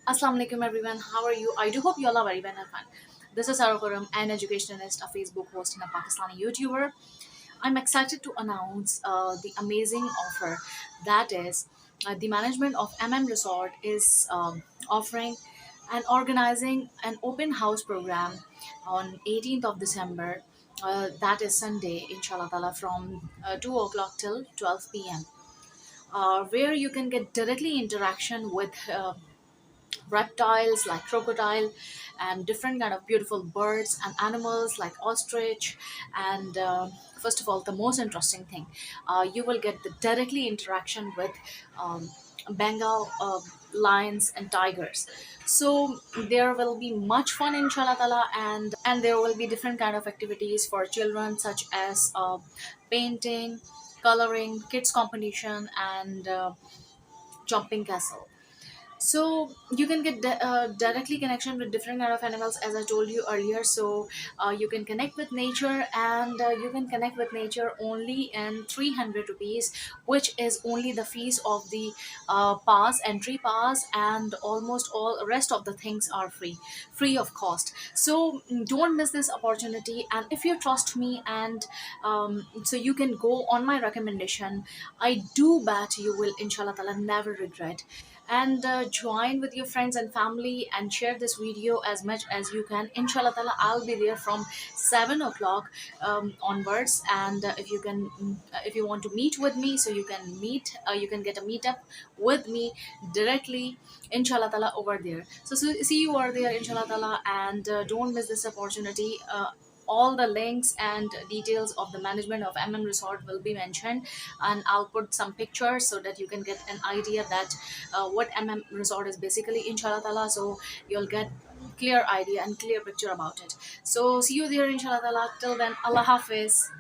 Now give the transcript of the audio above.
Assalamu alaikum everyone. How are you? I do hope you all are very well and fine. This is Arakuram, an educationalist, a Facebook host, and a Pakistani YouTuber. I'm excited to announce the amazing offer that is the management of Resort is offering and organizing an open house program on 18th of December. That is Sunday, inshallah ta'ala, from 2 o'clock till 12 p.m. Where you can get directly interaction with reptiles like crocodile and different kind of beautiful birds and animals like ostrich and first of all, the most interesting thing, you will get the directly interaction with um, Bengal lions and tigers. So there will be much fun inshallah ta'ala, and there will be different kind of activities for children such as painting, coloring, kids competition, and jumping castle. So you can get directly connection with different kind of animals, as I told you earlier. So you can connect with nature, and you can connect with nature only in 300 rupees, which is only the fees of the entry pass, and almost all rest of the things are free of cost. So don't miss this opportunity, and if you trust me, and so you can go on my recommendation, I do bet you will inshallah ta'ala never regret. And join with your friends and family and share this video as much as you can. Inshallah ta'ala, I'll be there from 7 o'clock onwards. And if you want to meet with me, so you can get a meetup with me directly, inshallah ta'ala, over there. So see you over there, inshallah ta'ala, and don't miss this opportunity. All the links and details of the management of Resort will be mentioned, and I'll put some pictures so that you can get an idea that what Resort is basically, inshallah ta'ala. So you'll get clear idea and clear picture about it. So see you there, inshallah ta'ala. Till then, Allah Hafiz.